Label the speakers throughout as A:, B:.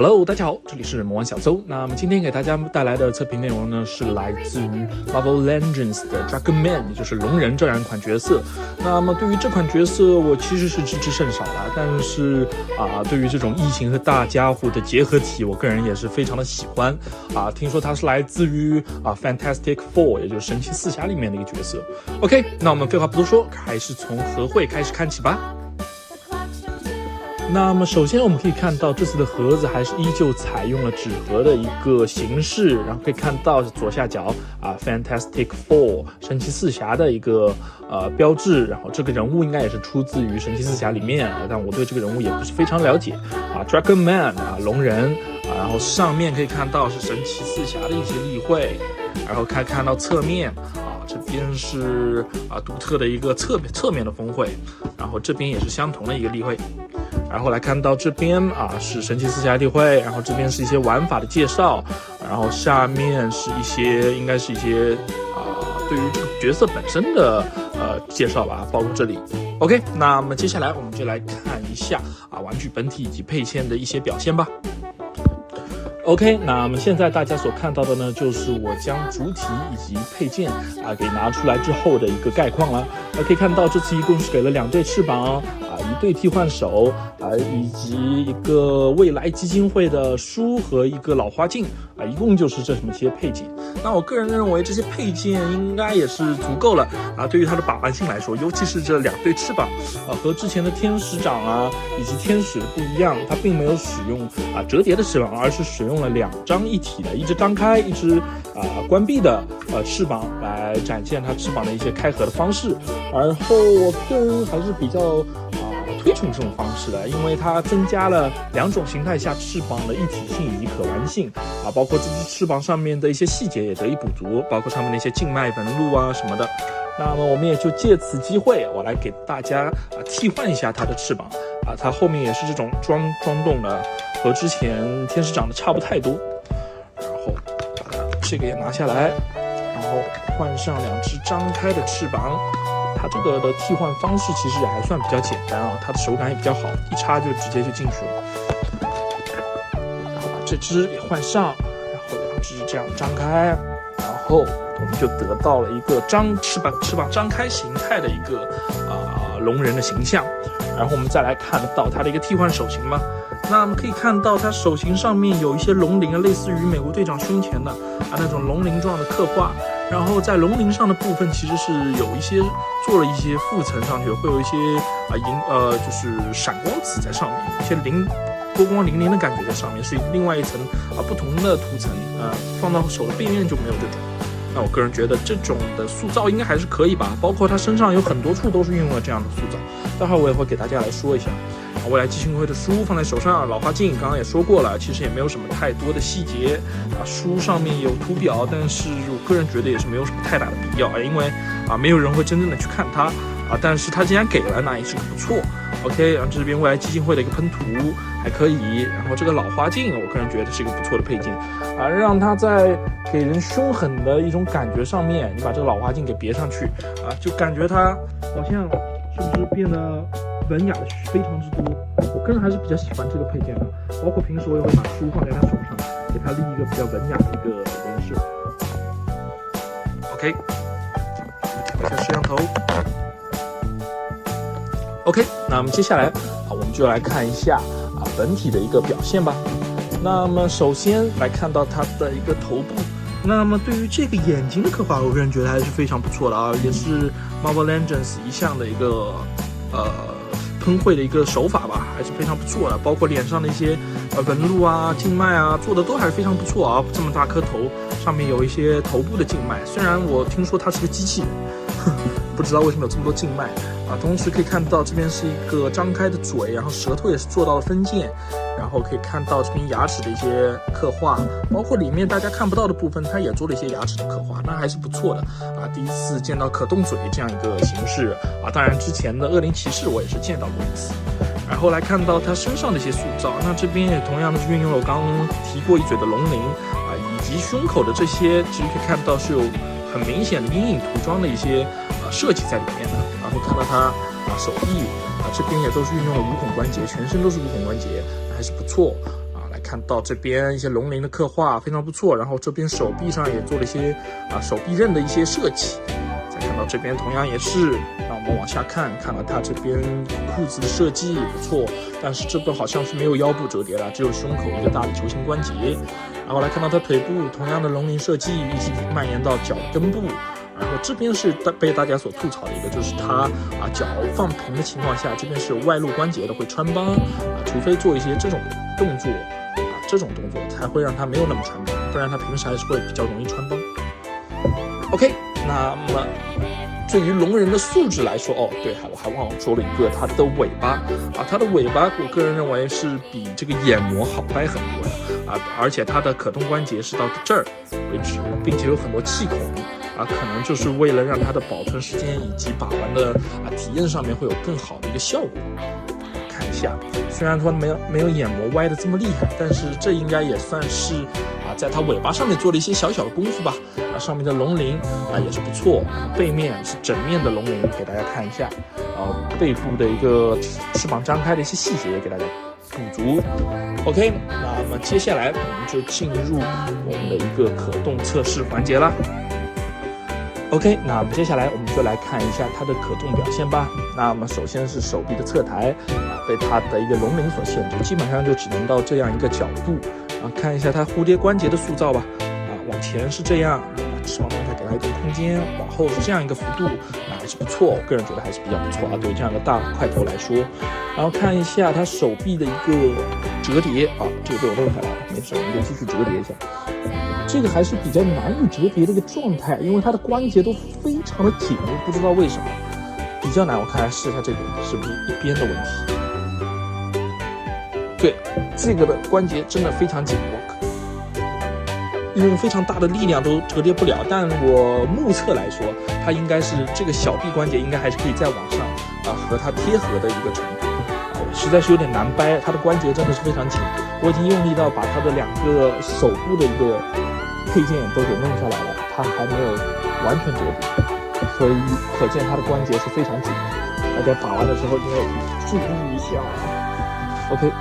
A: Hello， 大家好，这里是魔王小周。那么今天给大家带来的测评内容呢，是来自于 Marvel Legends 的 Dragon Man， 也就是龙人这样一款角色。那么对于这款角色，我其实是知之甚少了，但是对于这种异形和大家伙的结合体，我个人也是非常的喜欢听说它是来自于Fantastic Four， 也就是神奇四侠里面的一个角色。OK， 那我们废话不多说，还是从合会开始看起吧。那么首先我们可以看到这次的盒子还是依旧采用了纸盒的一个形式，然后可以看到左下角Fantastic Four 神奇四侠的一个标志，然后这个人物应该也是出自于神奇四侠里面，但我对这个人物也不是非常了解Dragon Man 龙人然后上面可以看到是神奇四侠的一些例会，然后看到侧面这边是独特的一个侧面的峰会，然后这边也是相同的一个例会。然后来看到这边是神奇四侠例会，然后这边是一些玩法的介绍，然后下面是一些应该是一些对于这个角色本身的介绍吧，包括这里。OK， 那么接下来我们就来看一下玩具本体以及配件的一些表现吧。OK， 那么现在大家所看到的呢，就是我将主体以及配件给拿出来之后的一个概况了。可以看到这次一共是给了2对翅膀一对替换手以及一个未来基金会的书和一个老花镜一共就是这么些配件。那我个人认为这些配件应该也是足够了对于它的把玩性来说，尤其是这2对翅膀和之前的天使掌以及天使不一样，它并没有使用折叠的翅膀，而是使用了2张一体的，一只张开一只关闭的翅膀来展现它翅膀的一些开合的方式。而后我个人还是比较推崇这种方式的，因为它增加了2种形态下翅膀的一体性以及可玩性包括这只翅膀上面的一些细节也得以补足，包括上面的一些静脉纹路什么的。那么我们也就借此机会，我来给大家替换一下它的翅膀它后面也是这种装动的，和之前天使长得差不太多。然后把它这个也拿下来，然后换上2只张开的翅膀。它这个的替换方式其实也还算比较简单它的手感也比较好，一插就直接就进去了。然后把这只也换上，然后2只这样张开，然后我们就得到了一个翅膀张开形态的一个龙人的形象。然后我们再来看到它的一个替换手型嘛，那我们可以看到它手型上面有一些龙鳞类似于美国队长胸前的那种龙鳞状的刻画。然后在龙鳞上的部分其实是有一些做了一些附层上去，会有一些就是闪光子在上面，一些波光粼粼的感觉在上面，是另外一层不同的涂层放到手的背面就没有这种。那我个人觉得这种的塑造应该还是可以吧，包括它身上有很多处都是运用了这样的塑造，待会儿我也会给大家来说一下。未来基金会的书放在手上，老花镜刚刚也说过了，其实也没有什么太多的细节书上面有图表，但是我个人觉得也是没有什么太大的必要因为没有人会真正的去看它但是它既然给了，那也是个不错。OK， 然后这边未来基金会的一个喷涂还可以，然后这个老花镜我个人觉得是一个不错的配件让它在给人凶狠的一种感觉上面，你把这个老花镜给别上去就感觉它好像是不是变得文雅的非常之多。我个人还是比较喜欢这个配件的，包括平时我也会把书放在他手上，给他立一个比较文雅的一个人设。OK， 看一下摄像头。OK， 那么接下来我们就来看一下本体的一个表现吧。那么首先来看到它的一个头部，那么对于这个眼睛的刻画，我个人觉得还是非常不错的也是 Marvel Legends 一向的一个喷绘的一个手法吧，还是非常不错的，包括脸上的一些纹路静脉做的都还是非常不错这么大颗头，上面有一些头部的静脉，虽然我听说它是个机器人不知道为什么有这么多静脉同时可以看到这边是一个张开的嘴，然后舌头也是做到了分界，然后可以看到这边牙齿的一些刻画，包括里面大家看不到的部分它也做了一些牙齿的刻画，那还是不错的第一次见到可动嘴这样一个形式当然之前的恶灵骑士我也是见到过一次。然后来看到它身上的一些塑造，那这边也同样的是运用了我刚刚提过一嘴的龙鳞以及胸口的这些，其实可以看到是有很明显的阴影涂装的一些设计在里面的。然后看到它手臂这边也都是运用了5孔关节，全身都是5孔关节，还是不错来看到这边一些龙鳞的刻画非常不错，然后这边手臂上也做了一些手臂刃的一些设计。再看到这边同样也是，那我们往下看，看到它这边裤子的设计不错，但是这个好像是没有腰部折叠了，只有胸口一个大的球形关节。然后来看到它腿部同样的龙鳞设计，一直蔓延到脚根部。然后这边是被大家所吐槽的一个，就是它脚放平的情况下，这边是有外露关节的，会穿帮除非做一些这种动作这种动作才会让它没有那么穿帮，不然它平时还是会比较容易穿帮。OK， 那么对于龙人的素质来说，对，我还忘了说了一个，它的尾巴它的尾巴我个人认为是比这个眼膜好掰很多的而且它的可动关节是到这儿为止，并且有很多气孔可能就是为了让它的保存时间以及把玩的体验上面会有更好的一个效果。看一下，虽然说没有眼膜歪的这么厉害，但是这应该也算是在它尾巴上面做了一些小小的功夫吧。上面的龙鳞也是不错，背面是整面的龙鳞，给大家看一下。背部的一个翅膀张开的一些细节也给大家补足。OK， 那么接下来我们就进入我们的一个可动测试环节啦。OK， 那么接下来我们就来看一下它的可动表现吧。那么首先是手臂的侧抬被它的一个龙鳞所限制，基本上就只能到这样一个角度。看一下它蝴蝶关节的塑造吧。往前是这样，翅膀动态给它一点空间，往后是这样一个幅度，还是不错，我个人觉得还是比较不错对于这样的大块头来说。然后看一下它手臂的一个折叠这个被我弄下来了，没事，我们就继续折叠一下。这个还是比较难以折叠的一个状态，因为它的关节都非常的紧，不知道为什么比较难。我看来试一下这个是不是一边的问题。对，这个的关节真的非常紧，用非常大的力量都折叠不了。但我目测来说，它应该是这个小臂关节应该还是可以再往上和它贴合的一个程度。实在是有点难掰，它的关节真的是非常紧。我已经用力到把它的2个手部的一个配件都给弄下来了，它还没有完全折叠，所以可见它的关节是非常紧的。大家打完的时候一定要注意一下。OK，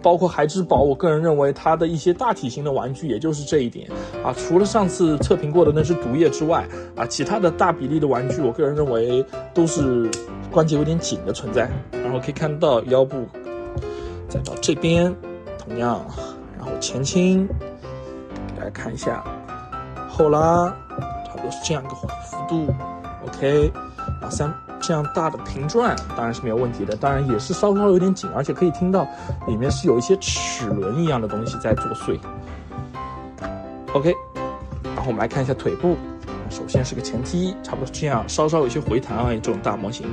A: 包括孩之宝，我个人认为它的一些大体型的玩具，也就是这一点除了上次测评过的那只毒液之外其他的大比例的玩具，我个人认为都是关节有点紧的存在。然后可以看到腰部，再到这边同样，然后前倾，给大家看一下，后拉，差不多是这样一个幅度。OK， 然后这样大的平转当然是没有问题的，当然也是稍稍有点紧，而且可以听到里面是有一些齿轮一样的东西在作祟。OK， 然后我们来看一下腿部，首先是个前踢，差不多是这样，稍稍有一些回弹这种大模型。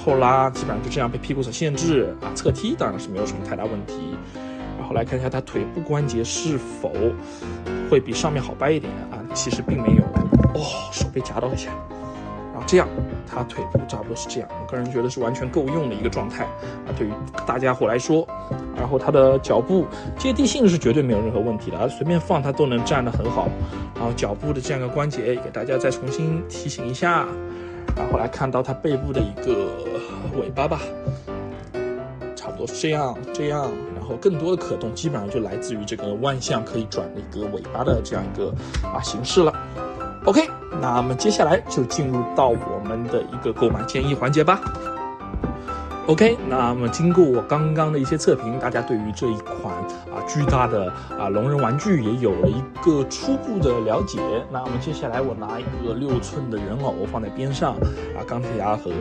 A: 后拉基本上就这样被屁股所限制侧踢当然是没有什么太大问题。然后来看一下它腿部关节是否会比上面好掰一点其实并没有手被夹到一下。然后这样，它腿部差不多是这样，我个人觉得是完全够用的一个状态对于大家伙来说。然后它的脚部接地性是绝对没有任何问题的随便放它都能站得很好。然后脚部的这样一个关节，给大家再重新提醒一下。然后来看到它背部的一个尾巴吧，差不多是这样。然后更多的可动基本上就来自于这个万向可以转的一个尾巴的这样一个形式了。OK， 那么接下来就进入到我们的一个购买建议环节吧。OK， 那么经过我刚刚的一些测评，大家对于这一款巨大的龙人玩具也有了一个初步的了解。那么接下来我拿一个6寸的人偶放在边上钢铁侠和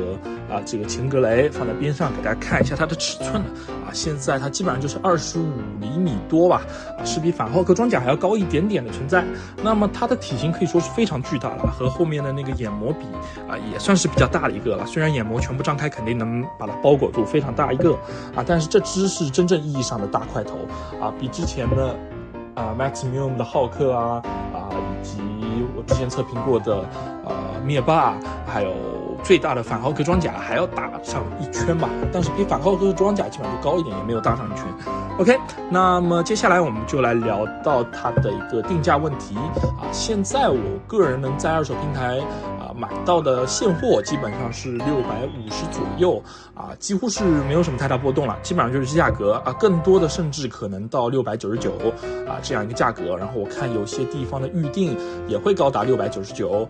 A: 这个秦格雷放在边上，给大家看一下它的尺寸了现在它基本上就是25厘米多吧是比反浩克装甲还要高一点点的存在。那么它的体型可以说是非常巨大了，和后面的那个眼膜比也算是比较大的一个了。虽然眼膜全部张开肯定能把它包裹住，非常大一个但是这只是真正意义上的大块头比之前的Maximum 的浩克以及我之前测评过的灭霸，还有最大的反浩克装甲还要大上1圈吧，但是比反浩克装甲基本上就高一点，也没有大上1圈。OK， 那么接下来我们就来聊到它的一个定价问题现在我个人能在二手平台买到的现货基本上是650左右几乎是没有什么太大波动了，基本上就是价格更多的甚至可能到699这样一个价格。然后我看有些地方的预定也会高达699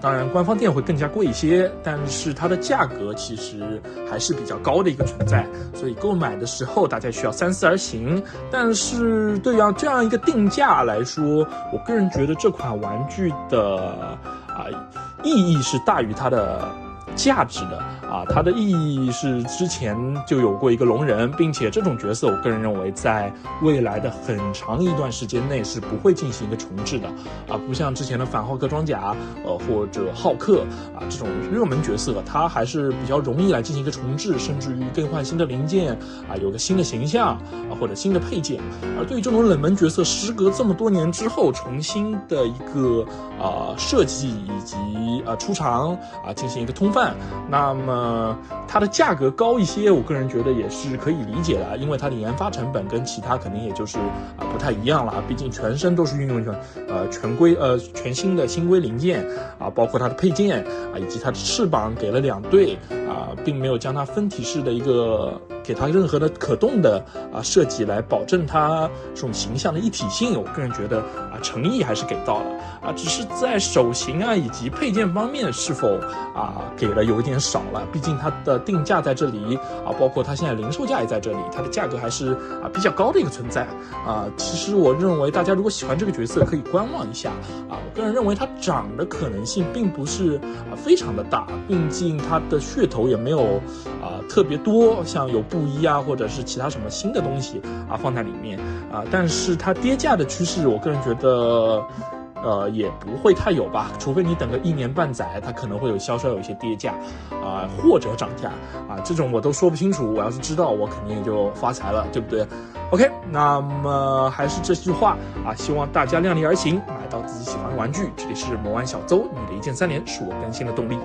A: 当然官方店会更加贵一些，但是它的价格其实还是比较高的一个存在，所以购买的时候大家需要三思而行。但是对于这样一个定价来说，我个人觉得这款玩具的意义是大于它的价值的它的意义是之前就有过一个龙人，并且这种角色我个人认为在未来的很长一段时间内是不会进行一个重置的不像之前的反浩克装甲或者浩克这种热门角色，它还是比较容易来进行一个重置，甚至于更换新的零件有个新的形象或者新的配件。而对于这种冷门角色，时隔这么多年之后重新的一个设计以及出厂进行一个通贩，那么它的价格高一些，我个人觉得也是可以理解的，因为它的研发成本跟其他肯定也就是不太一样了，毕竟全身都是运用全新的新规零件包括它的配件以及它的翅膀给了2对并没有将它分体式的一个给它任何的可动的设计来保证它这种形象的一体性。我个人觉得诚意还是给到了只是在手型以及配件方面是否给了有一点少了，毕竟它的定价在这里包括它现在零售价也在这里，它的价格还是比较高的一个存在其实我认为大家如果喜欢这个角色可以观望一下我个人认为它涨的可能性并不是非常的大，毕竟它的噱头也没有特别多，像有布衣或者是其他什么新的东西放在里面但是它跌价的趋势我个人觉得也不会太有吧，除非你等个1年半载，它可能会稍有一些跌价或者涨价这种我都说不清楚，我要是知道我肯定就发财了，对不对 ？OK， 那么还是这句话希望大家量力而行，买到自己喜欢的玩具。这里是魔玩小邹，你的一键3连是我更新的动力。